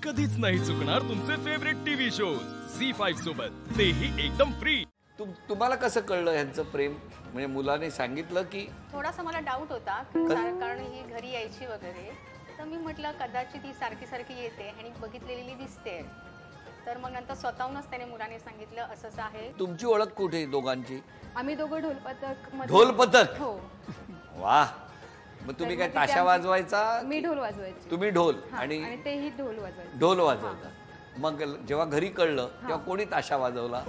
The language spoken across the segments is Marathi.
कधीच नाही चुकणार तुमचे फेवरेट टीव्ही शो झी5 सोबत, तेही एकदम फ्री। तुम्हाला कसं कळलं ह्यांचं प्रेम? म्हणजे मुलाने सांगितलं की? थोडासा मला डाऊट होता कारण ही घरी यायची वगैरे, तर मी म्हटलं कदाचित ही सारखी सारखी येते आणि बघितलेली दिसते, तर मग नंतर स्वतःहूनच त्याने मुलाने सांगितलं असंच आहे। तुमची ओळख कुठे दोघांची? आम्ही दोघं ढोलपथक मध्ये। ढोलपथक? हो। वाह। मग तुम्ही काय ताशा वाजवायचा? मी ढोल वाजवायची। तुम्ही ढोल आणि तेही ढोल वाजवायचे। ढोल वाजवता। मग जेव्हा घरी कळलं तेव्हा कोणी ताशा वाजवला?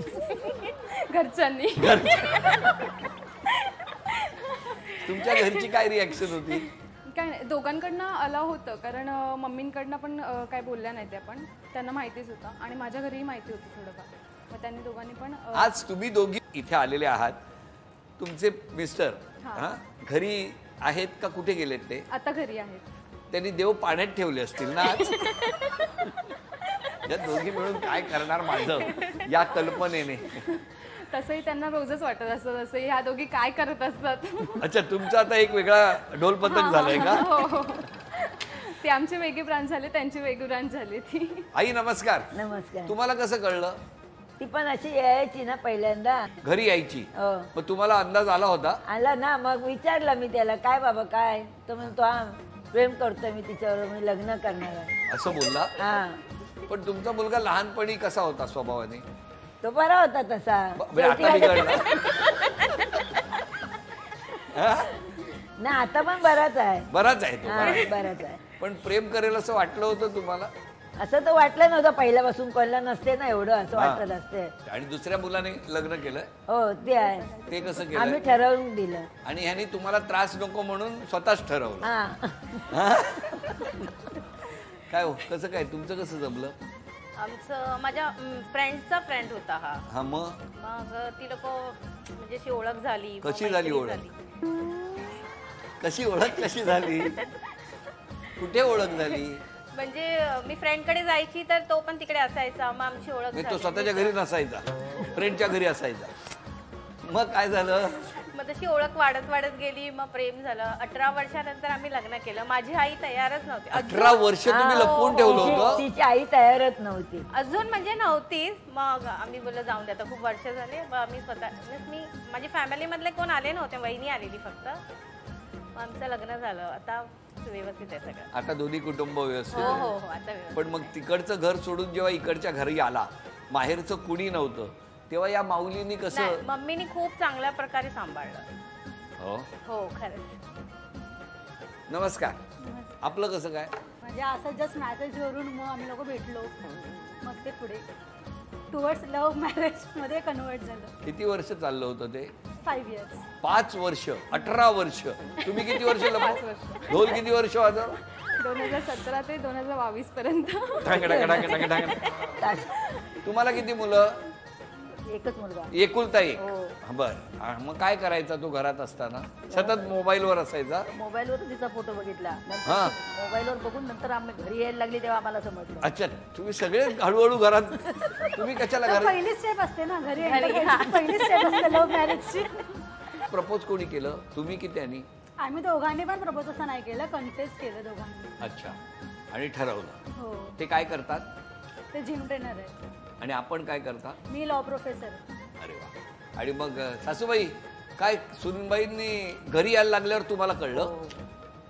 घरच्यांनी। तुमच्या घरची काय रिॲक्शन होती? काय नाही, दोघांकडनं अलाव होतं कारण मम्मींकडनं पण काय बोलल्या नाही त्या, पण त्यांना माहितीच होतं आणि माझ्या घरीही माहिती होती थोडंफार, मग त्यांनी दोघांनी पण। आज तुम्ही दोघी इथे आलेले आहात, तुमचे मिस्टर घरी आहेत का कुठे गेलेत? ते आता घरी आहेत। त्यांनी देव पाण्यात ठेवले असतील ना आज? या दोघी मिळून काय करणार माझं या कल्पनेने? तसंही त्यांना रोजच वाटत असतं तसं ह्या दोघी काय करत असतात। अच्छा, तुमचा आता एक वेगळा ढोलपथक झालाय का? हो, ते आमचे वेगळे ब्रांच झाले, त्यांची वेगळी ब्रांच झाली ती। आई नमस्कार। नमस्कार। तुम्हाला कसं कळलं? ती पण अशी यायची ना पहिल्यांदा, घरी यायची? हो। मग तुम्हाला अंदाज आला होता? आला ना, मग विचारला मी त्याला, काय बाबा काय? तो म्हणतो हा प्रेम करतोय मी तिच्यावर, मी लग्न करणार आहे असं बोलला? हा। पण तुमचा मुलगा लहानपणी कसा होता स्वभावाने? तो बरा होता तसा। आता बिघडला ना, आता पण बराच आहे। बराच आहे तो? बराच आहे। पण प्रेम करेल असं वाटलं होतं तुम्हाला? असं तर वाटलं नव्हतं पहिल्यापासून, कळलं नसते ना एवढं, असं वाटत असते। आणि दुसऱ्या मुलाने लग्न केलं? हो, ते आहे। ते कसं केलं? आम्ही ठरवून दिलं आणि ह्यानी तुम्हाला त्रास नको म्हणून स्वतःच ठरवलं? काय हो, कसं काय तुमचं कसं जमलं? आमचं माझ्या फ्रेंडचा फ्रेंड होता हा। हा, मग ती लोक म्हणजे अशी ओळख झाली। कशी झाली ओळख? कशी ओळख कशी झाली? कुठे ओळख झाली? म्हणजे मी फ्रेंडकडे जायची तर तो पण तिकडे असायचा, मग आमची ओळख झाली। तो स्वतःच्या घरी नसायचा, फ्रेंडच्या घरी असायचा। मग काय झालं? मग तशी ओळख वाढत वाढत गेली, मग प्रेम झालं। 18 वर्षानंतर आम्ही लग्न केलं। माझी आई तयारच नव्हती। 18 वर्ष तुम्ही लपवून ठेवलं होतं? तिची आई तयारच नव्हती अजून, म्हणजे नव्हतीच। मग आम्ही बोललो जाऊन द्या, खूप वर्ष झाले। मग आम्ही स्वतः, माझी फॅमिली मधले कोण आले नव्हते, वहिनी आलेली फक्त। मग आमचं लग्न झालं, आता व्यवस्थित आहे सगळं। आता दोन्ही कुटुंब व्यवस्थित? हो हो, आता व्यवस्थित। पण मग तिकडचं घर सोडून जेव्हा इकडच्या घरी आला, माहेरचं कुणी नव्हतं, तेव्हा या माऊलींनी कसं? मम्मीनी खूप चांगल्या प्रकारे सांभाळलं। हो हो, खरंच। नमस्कार। आपलं कसं काय? म्हणजे असं जस्ट मॅसेज वरून मग आम्ही लोक भेटलो, मग ते पुढे टुवर्ड्स लव्ह मॅरेज मध्ये कन्वर्ट झालं। किती वर्ष चाललं होतं ते? 5 years। 5 वर्ष? 18 वर्ष? तुम्ही किती वर्ष लपवलं? ढोल किती वर्ष वाजव? 2017 ते 2022 पर्यंत। तुम्हाला किती मुलं? एकच मुलगा। एकुलता एक? बर। मग काय करायचा तो घरात असताना? सतत मोबाईलवर असायचा? मोबाईलवर तिचा फोटो बघितला, मोबाईलवर बघून नंतर आम्ही घरी यायला लागली तेव्हा आम्हाला समजलं। अच्छा, तुम्ही सगळे हळूहळू घरात? तुम्ही कशाला घरात? पहिली स्टेप असते ना घरी, पहिली स्टेप असते लव्ह मॅरेजची। प्रपोज कोणी केलं, तुम्ही की त्यांनी? आम्ही दोघांनी पण प्रपोज असं नाही केलं, कन्फेस केलं दोघांनी। अच्छा, आणि ठरवलं? हो। ते काय करतात? ते जिम ट्रेनर आहे। आणि आपण काय करता? मी लॉ प्रोफेसर। अरे वा। आणि मग सासूबाई, काय सुनबाईंनी घरी यायला लागल्यावर तुम्हाला कळलं?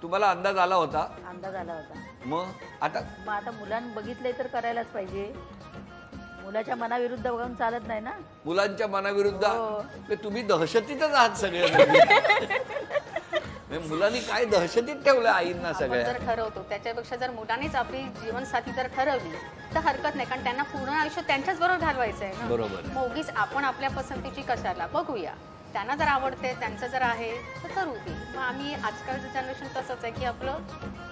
तुम्हाला अंदाज आला होता? अंदाज आला होता। मग आता मुलांना बघितले तर करायलाच पाहिजे, मुलाच्या मनाविरुद्ध बघून चालत नाही ना। मुलांच्या मनाविरुद्ध? तुम्ही दहशतीतच आहात सगळे। मुलांनी काय दहशतीत ठेवलं आईंना सगळ्या? जर ठरवतो त्याच्यापेक्षा जर मुलानेच आपली जीवनसाथी जर ठरवली तर हरकत नाही, कारण त्यांना पूर्ण आयुष्य त्यांच्याच बरोबर घालवायचं आहे ना। बरोबर। मग उगीच आपण आपल्या पसंतीची कशाला बघूया, त्यांना जर आवडते, त्यांचं जर आहे तर करू दे। मग आम्ही आजकालचं जनरेशन तसंच आहे की आपलं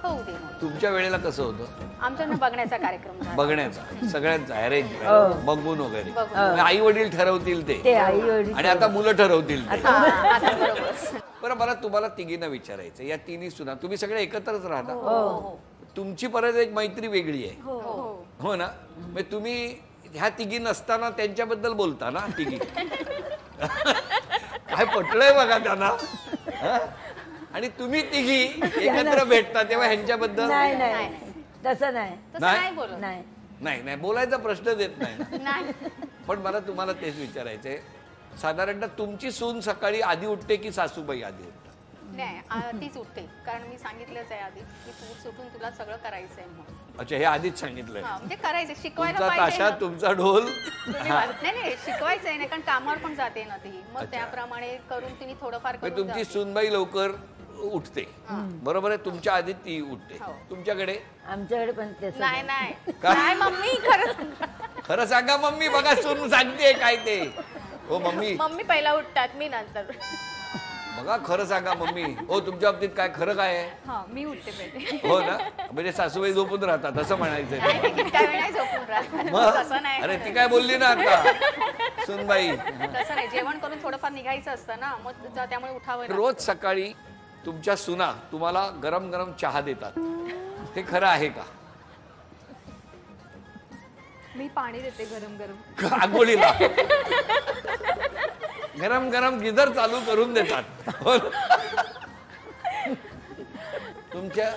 होऊ दे। तुमच्या वेळेला कसं होतं? आमच्याकडे बघण्याचा कार्यक्रम झाला। बघण्याचा सगळ्यांचा अरेंज बघून वगैरे? आई वडील ठरवतील ते, आणि आता मुलं ठरवतील ते? बरं, मला तुम्हाला तिघींना विचारायचं, या तिन्ही सुना तुम्ही सगळे एकत्रच राहता? तुमची परत एक मैत्री वेगळी आहे, हो ना? मग तुम्ही ह्या तिघी नसताना त्यांच्याबद्दल बोलता ना तिघी? काय पटलंय बघा त्यांना। आणि तुम्ही तिघी एकत्र भेटता तेव्हा ह्यांच्याबद्दल? नाही नाही, तसं नाही तसं नाही बोलत. नाही नाही नाही बोलायचा प्रश्नच येत नाही. नाही. पण मला तुम्हाला तेच विचारायचंय, साधारणतः तुमची सून सकाळी आधी उठते की सासूबाई आधी उठते? नाही तीच उठते, कारण मी सांगितलंच आहे आधी की तू सुटून तुला सगळं करायचंय म्हणून. अच्छा, हे आधीच सांगितलंय. म्हणजे करायचं, शिकवायला तुमचा पाहिजे ताशा ना. तुमचा ढोल. नाही शिकवायचंय नाही, कारण कामावर पण जाते ना ती, मग त्याप्रमाणे करून तुम्ही थोडंफार करून तुमची जाते. सूनबाई लवकर उठते, बरोबर आहे? तुमच्या आधी ती उठते. तुमच्याकडे? आमच्याकडे पण तेच नाही नाही काय? नाही मम्मी खरंच. खरं सांगा मम्मी, बघा सून सांगते काय ते. हो मम्मी. मम्मी पहिला उठतात, मी नंतर. बघा खरं सांगा मम्मी. हो तुमच्या बाबतीत काय खरं काय आहे? हा मी उठते पहिले. हो ना, म्हणजे सासूबाई झोपून राहतात असं म्हणायचं. काय वेळ नाही झोपून राहत. मग तसं नाही. अरे ती काय बोलली ना आता सुनबाई. तसं नाही, जेवण करून थोडंफार निघायचं असतं ना, मग त्यामुळे उठावं लागतं. रोज सकाळी तुमच्या सुना तुम्हाला गरम गरम चहा देतात, हे खरं आहे का? मी पाणी देते गरम गरम. आंघोळीला गरम गरम गिझर चालू करून देतात. हो ना? तुमच्या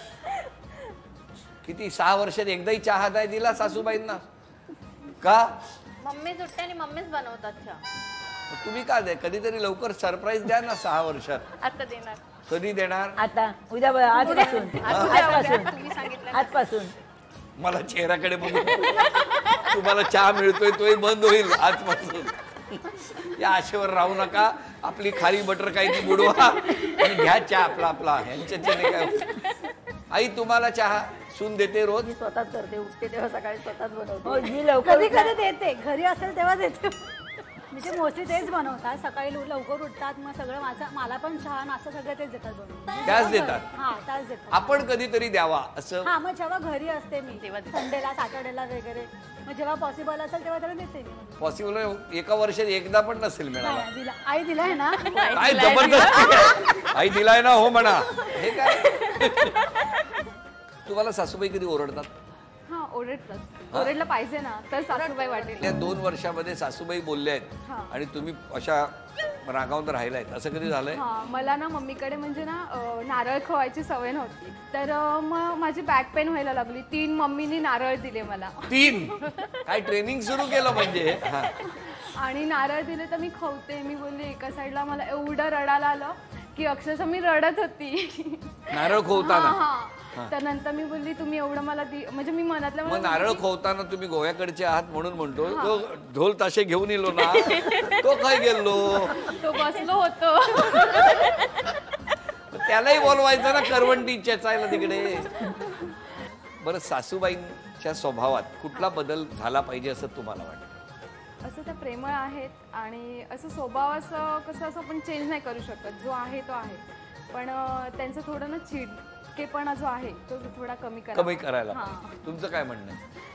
किती 6 वर्षात एकदाही चहा नाही दिला सासूबाईंना का? मम्मीच उठते आणि मम्मीच बनवतात चहा. तुम्ही का द्या, कधीतरी लवकर सरप्राईज द्या ना. 6 वर्षात आता देणार. कधी देणार? आता उद्या आजपासून तुम्ही सांगितलं आजपासून मला चेहऱ्याकडे बघून तुम्हाला चहा मिळतोय तोही बंद होईल आजपासून. या आशेवर राहू नका. आपली खारी बटर काही ती बुडवा आणि घ्या चहा आपला आपला. यांच्याने काय. आई तुम्हाला चहा सून देते रोज? मी स्वतःच करते, उठते तेव्हा सकाळी स्वतःच बनवते. हो, मी लवकर कधी कधी देते, घरी असेल तेव्हा देते. म्हणजे मोस्टली तेच बनवतात, सकाळी लवकर उठतात, मग सगळं मला पण चहा नाश्ता सगळं तेच देतात बनवून. त्याच देतात? हा त्याच देतात. आपण कधीतरी द्यावा असं? हा, मग जेव्हा घरी असते मी, तेव्हा संडेला सॅटर्डेला वगैरे, मग जेव्हा पॉसिबल असेल तेव्हा त्याला देते मी. पॉसिबल एका वर्षात एकदा पण नसेल मिळाला. नाही, दिला, आई दिलाय ना. काय जबरदस्त. आई दिलाय ना, हो म्हणा. हे काय तुम्हाला सासूबाई कधी ओरडतात? हा ओरडतात. ओरडलं पाहिजे ना, तर सासूबाई वाटेल. या 2 वर्षामध्ये सासूबाई बोलल्या आहेत आणि तुम्ही अशा रागावून राहिलायत, असं कधी झालंय? हा, मला ना मम्मीकडे म्हणजे ना नारळ खवायची सवय नव्हती, तर मग माझी बॅक पेन व्हायला लागली. 3 मम्मीनी नारळ दिले मला. 3? काय ट्रेनिंग सुरू केलं म्हणजे? आणि नारळ दिले तर मी खवते. मी बोलली एका साईडला मला एवढं रडायला आलं की अक्षरशः मी रडत होती नारळ खोवताना. तर नंतर मी बोलली तुम्ही एवढं मला म्हणजे मी मनातल्या मग नारळ खोवताना तुम्ही गोव्याकडचे आहात म्हणून म्हणतो. तो ढोल ताशे घेऊन येलो ना, तो काय गेलो? तो बसलो होतो. त्यालाही बोलवायचं ना, करवंटी चेचायला तिकडे. बरं, सासूबाईंच्या स्वभावात कुठला बदल झाला पाहिजे असं तुम्हाला वाटतं? असं त्या प्रेमळ आहेत आणि असं स्वभाव असं कसं असं आपण चेंज नाही करू शकत. जो आहे तो आहे, पण त्यांचं थोडं ना चिडकेपणा जो आहे तो थोडा कमी करायला. तुमचं काय म्हणणं आहे?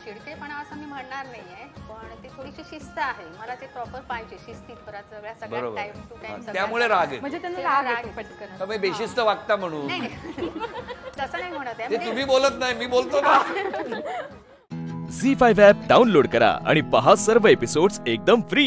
चिडकेपणा असं मी म्हणणार नाहीये, पण ती थोडीशी शिस्त आहे. मला ते प्रॉपर पाहिजे, शिस्तीत परत सगळ्या टाइम टू टाइम. त्यामुळे राग आहे. म्हणजे त्यांना राग पटकन. तुम्ही बेशिस्त वागता म्हणून. तसं नाही म्हणत आहे. ते तुम्ही बोलत नाही, मी बोलतो ना. झी5 ॲप डाउनलोड करा आणि पहा सर्व एपिसोड्स एकदम फ्री.